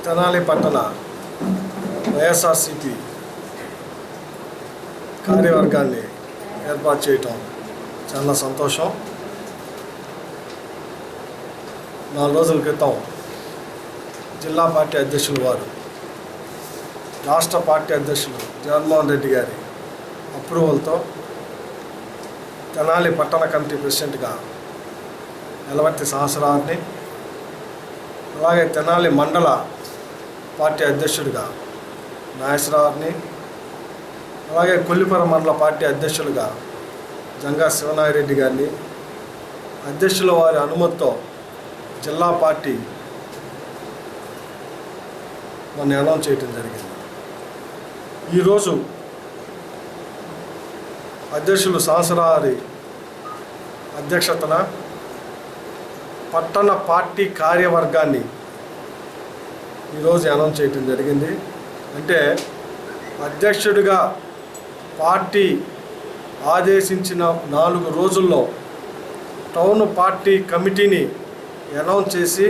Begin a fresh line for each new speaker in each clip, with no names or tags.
తెనాలి పట్టణ వైఎస్ఆర్సీపీ కార్యవర్గాన్ని ఏర్పాటు చేయటం చాలా సంతోషం. 4 రోజుల క్రితం జిల్లా పార్టీ అధ్యక్షులు వారు రాష్ట్ర పార్టీ అధ్యక్షులు జగన్మోహన్ రెడ్డి గారి అప్రూవల్తో తెనాలి పట్టణ కమిటీ ప్రెసిడెంట్గా ఎలవర్తి సహస్రాన్ని, అలాగే తెనాలి మండల పార్టీ అధ్యక్షుడిగా నాగేశ్వరరావుని, అలాగే కొల్లిపర మండల పార్టీ అధ్యక్షులుగా జంగా శివనాగిరెడ్డి గారిని అధ్యక్షుల వారి అనుమతితో జిల్లా పార్టీ మొన్న అనౌన్స్ చేయడం జరిగింది. ఈరోజు అధ్యక్షులు సహస్రారి అధ్యక్షతన పట్టణ పార్టీ కార్యవర్గాన్ని ఈరోజు అనౌన్స్ చేయడం జరిగింది. అంటే అధ్యక్షుడిగా పార్టీ ఆదేశించిన 4 రోజుల్లో టౌన్ పార్టీ కమిటీని అనౌన్స్ చేసి,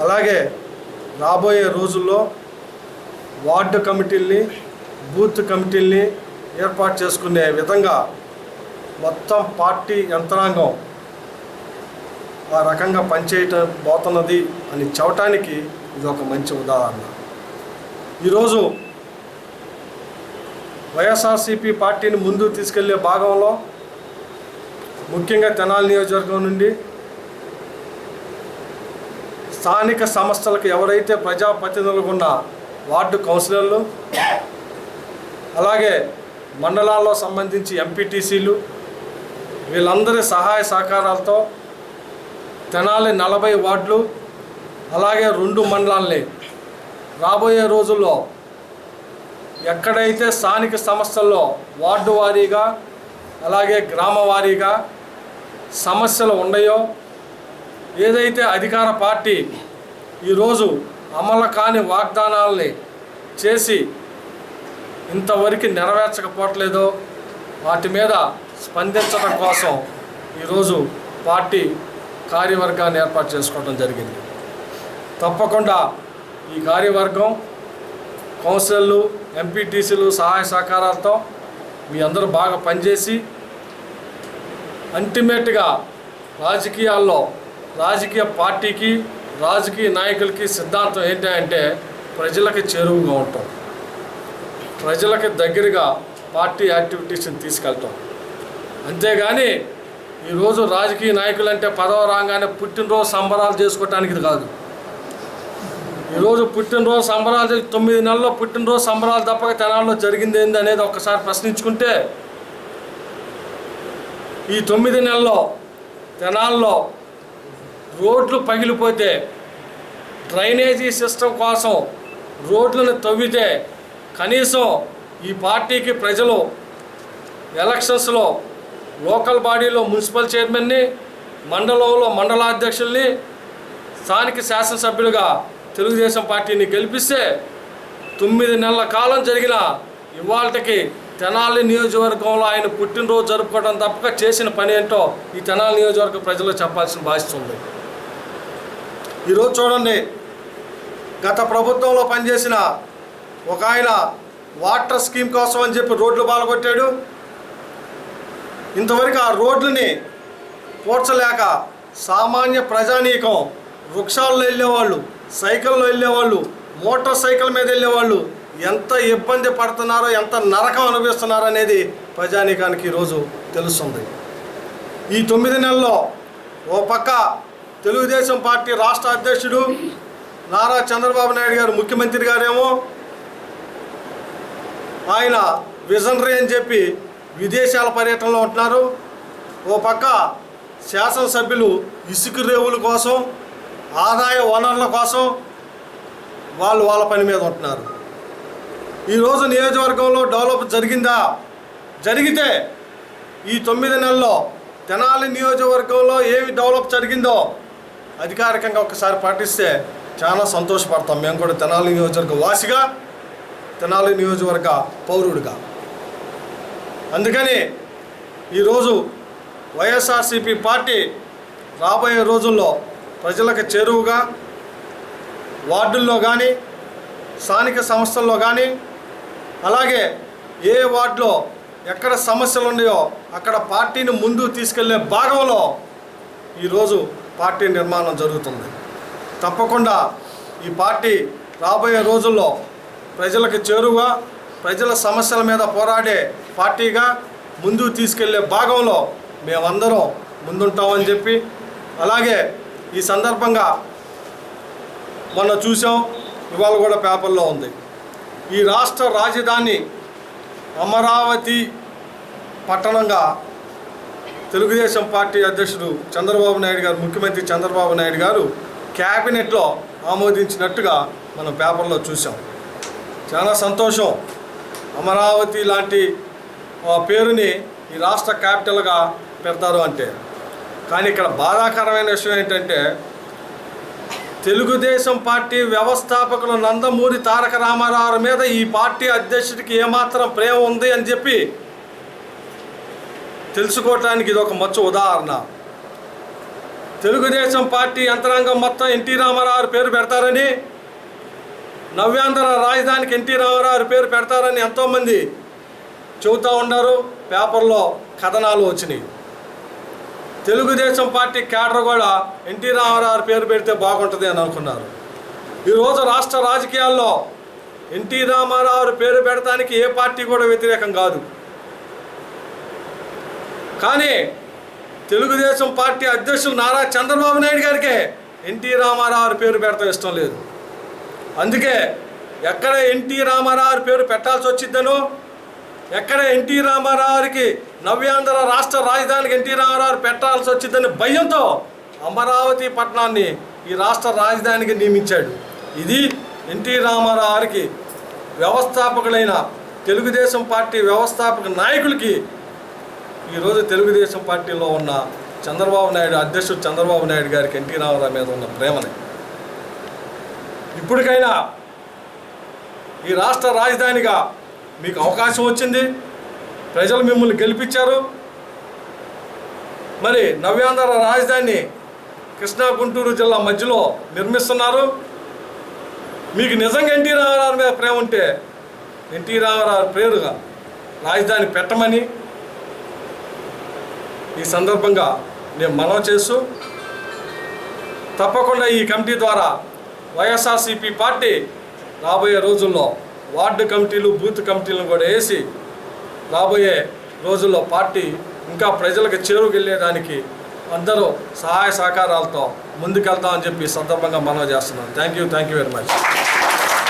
అలాగే రాబోయే రోజుల్లో వార్డు కమిటీల్ని, బూత్ కమిటీల్ని ఏర్పాటు చేసుకునే విధంగా మొత్తం పార్టీ యంత్రాంగం ఆ రకంగా పనిచేయబోతున్నది అని చెప్పటానికి ఇది ఒక మంచి ఉదాహరణ. ఈరోజు వైఎస్ఆర్సీపీ పార్టీని ముందుకు తీసుకెళ్లే భాగంలో ముఖ్యంగా తెనాలి నియోజకవర్గం నుండి స్థానిక సంస్థలకు ఎవరైతే ప్రజాప్రతినిధులుగా ఉన్న వార్డు కౌన్సిలర్లు, అలాగే మండలాల్లో సంబంధించి ఎంపీటీసీలు, వీళ్ళందరి సహాయ సహకారాలతో తెనాలి 40 వార్డులు, అలాగే 2 మండలాల్ని రాబోయే రోజుల్లో ఎక్కడైతే స్థానిక సంస్థల్లో వార్డు వారీగా, అలాగే గ్రామ వారీగా సమస్యలు ఉన్నాయో, ఏదైతే అధికార పార్టీ ఈరోజు అమలు కాని వాగ్దానాలని చేసి ఇంతవరకు నెరవేర్చకపోవట్లేదో వాటి మీద స్పందించడం కోసం ఈరోజు పార్టీ కార్యవర్గాన్ని ఏర్పాటు చేసుకోవడం జరిగింది. తప్పకుండా ఈ కార్యవర్గం కౌన్సిలర్లు, ఎంపీటీసీలు సహాయ సహకారాలతో మీ అందరూ బాగా పనిచేసి అల్టిమేట్గా రాజకీయాల్లో రాజకీయ పార్టీకి, రాజకీయ నాయకులకి సిద్ధాంతం ఏంటంటే ప్రజలకి చేరువుగా ఉంటాం, ప్రజలకి దగ్గరగా పార్టీ యాక్టివిటీస్ని తీసుకెళ్తాం. అంతేగాని ఈరోజు రాజకీయ నాయకులు అంటే పదవ రాగానే పుట్టినరోజు సంబరాలు చేసుకోవటానికి కాదు. ఈరోజు పుట్టినరోజు సంబరాలు 9 నెలల్లో పుట్టినరోజు సంబరాలు తప్పక తెనాల్లో జరిగింది ఏంది అనేది ఒక్కసారి ప్రశ్నించుకుంటే, ఈ 9 నెలల్లో తెనాల్లో రోడ్లు పగిలిపోతే, డ్రైనేజీ సిస్టమ్ కోసం రోడ్లను తవ్వితే, కనీసం ఈ పార్టీకి ప్రజలు ఎలక్షన్స్లో లోకల్ బాడీలో మున్సిపల్ చైర్మన్ని, మండలంలో మండలాధ్యక్షుల్ని, స్థానిక శాసనసభ్యులుగా తెలుగుదేశం పార్టీని గెలిపిస్తే 9 నెలల కాలం జరిగిన ఇవాళకి తెనాలి నియోజకవర్గంలో ఆయన పుట్టినరోజు జరుపుకోవడం తప్పక చేసిన పని ఏంటో ఈ తెనాలి నియోజకవర్గ ప్రజలకు చెప్పాల్సిన బాధ్యత ఉంది. ఈరోజు చూడండి, గత ప్రభుత్వంలో పనిచేసిన ఒక ఆయన వాటర్ స్కీమ్ కోసం అని చెప్పి రోడ్లు పాల్గొట్టాడు. ఇంతవరకు ఆ రోడ్లని పోడ్చలేక సామాన్య ప్రజానీకం, వృక్షాల్లో వెళ్ళేవాళ్ళు, సైకిల్లో వెళ్ళేవాళ్ళు, మోటార్ సైకిల్ మీద వెళ్ళేవాళ్ళు ఎంత ఇబ్బంది పడుతున్నారో, ఎంత నరకం అనుభవిస్తున్నారో అనేది ప్రజానీకానికి ఈరోజు తెలుస్తుంది. ఈ 9 నెలల్లో ఓ పక్క తెలుగుదేశం పార్టీ రాష్ట్ర అధ్యక్షుడు నారా చంద్రబాబు నాయుడు గారు, ముఖ్యమంత్రి గారేమో ఆయన విజనరీ అని చెప్పి విదేశాల పర్యటనలో ఉంటున్నారు. ఓ పక్క శాసనసభ్యులు ఇసుక రేవుల కోసం, ఆదాయ వనరుల కోసం వాళ్ళ పని మీద ఉంటున్నారు. ఈరోజు నియోజకవర్గంలో డెవలప్ జరిగిందా? జరిగితే ఈ 9 నెలల్లో తెనాలి నియోజకవర్గంలో ఏమి డెవలప్ జరిగిందో అధికారికంగా ఒకసారి పాటిస్తే చాలా సంతోషపడతాం. మేము కూడా తెనాలి నియోజకవర్గ వాసిగా, తెనాలి నియోజకవర్గ పౌరుడిగా. అందుకని ఈరోజు వైఎస్ఆర్సీపీ పార్టీ రాబోయే రోజుల్లో ప్రజలకు చేరువుగా వార్డుల్లో కానీ స్థానిక సంస్థల్లో కానీ అలాగే ఏ వార్డులో ఎక్కడ సమస్యలు ఉన్నాయో అక్కడ పార్టీని ముందుకు తీసుకెళ్లే భాగంలో ఈరోజు పార్టీ నిర్మాణం జరుగుతుంది. తప్పకుండా ఈ పార్టీ రాబోయే రోజుల్లో ప్రజలకు చేరువగా ప్రజల సమస్యల మీద పోరాడే పార్టీగా ముందుకు తీసుకెళ్లే భాగంలో మేమందరం ముందుంటామని చెప్పి, అలాగే ఈ సందర్భంగా మొన్న చూసాం, ఇవాళ కూడా పేపర్లో ఉంది, ఈ రాష్ట్ర రాజధాని అమరావతి పట్టణంగా తెలుగుదేశం పార్టీ అధ్యక్షుడు చంద్రబాబు నాయుడు గారు, ముఖ్యమంత్రి చంద్రబాబు నాయుడు గారు క్యాబినెట్లో ఆమోదించినట్టుగా మనం పేపర్లో చూసాం. చాలా సంతోషం. అమరావతి లాంటి పేరుని ఈ రాష్ట్ర క్యాపిటల్గా పెడతారు అంటే. కానీ ఇక్కడ బాధాకరమైన విషయం ఏంటంటే తెలుగుదేశం పార్టీ వ్యవస్థాపకులు నందమూరి తారక రామారావు మీద ఈ పార్టీ అధ్యక్షుడికి ఏమాత్రం ప్రేమ ఉంది అని చెప్పి తెలుసుకోవటానికి ఇది ఒక మంచి ఉదాహరణ. తెలుగుదేశం పార్టీ యంత్రాంగం మొత్తం ఎన్టీ రామారావు పేరు పెడతారని, నవ్యాంధ్ర రాజధానికి ఎన్టీ రామారావు పేరు పెడతారని ఎంతోమంది చెబుతూ ఉన్నారు. పేపర్లో కథనాలు వచ్చినాయి. తెలుగుదేశం పార్టీ క్యాడర్ కూడా ఎన్టీ రామారావు పేరు పెడితే బాగుంటుంది అని అనుకున్నారు. ఈరోజు రాష్ట్ర రాజకీయాల్లో ఎన్టీ రామారావు పేరు పెడతానికి ఏ పార్టీ కూడా వ్యతిరేకం కాదు. కానీ తెలుగుదేశం పార్టీ అధ్యక్షులు నారా చంద్రబాబు నాయుడు గారికే ఎన్టీ రామారావు పేరు పెడతాం ఇష్టం లేదు. అందుకే ఎక్కడ ఎన్టీ రామారావు పేరు పెట్టాల్సి వచ్చిద్దనో, ఎక్కడ ఎన్టీ రామారావుకి నవ్యాంధ్ర రాష్ట్ర రాజధానికి ఎన్టీ రామారావు పెట్టాల్సి వచ్చిందని భయంతో అమరావతి పట్టణాన్ని ఈ రాష్ట్ర రాజధానికి నియమించాడు. ఇది ఎన్టీ రామారావుకి వ్యవస్థాపకులైన తెలుగుదేశం పార్టీ వ్యవస్థాపక నాయకులకి ఈరోజు తెలుగుదేశం పార్టీలో ఉన్న చంద్రబాబు నాయుడు, అధ్యక్షుడు చంద్రబాబు నాయుడు గారికి ఎన్టీ రామారావు మీద ఉన్న ప్రేమని. ఇప్పటికైనా ఈ రాష్ట్ర రాజధానిగా మీకు అవకాశం వచ్చింది, ప్రజలు మిమ్మల్ని గెలిపించారు. మరి నవ్యాంధ్ర రాజధాని కృష్ణా గుంటూరు జిల్లా మధ్యలో నిర్మిస్తున్నారు. మీకు నిజంగా ఎన్టీ రామారావు మీద ప్రేమ ఉంటే ఎన్టీ రామారావు పేరుగా రాజధాని పెట్టమని ఈ సందర్భంగా నేను మనవి చేస్తూ, తప్పకుండా ఈ కమిటీ ద్వారా వైఎస్ఆర్సీపీ పార్టీ రాబోయే రోజుల్లో వార్డు కమిటీలు, బూత్ కమిటీలను కూడా వేసి రాబోయే రోజుల్లో పార్టీ ఇంకా ప్రజలకు చేరుకెళ్ళేదానికి అందరూ సహాయ సహకారాలతో ముందుకెళ్తామని చెప్పి సందర్భంగా మనవి చేస్తున్నాను. Thank you very much.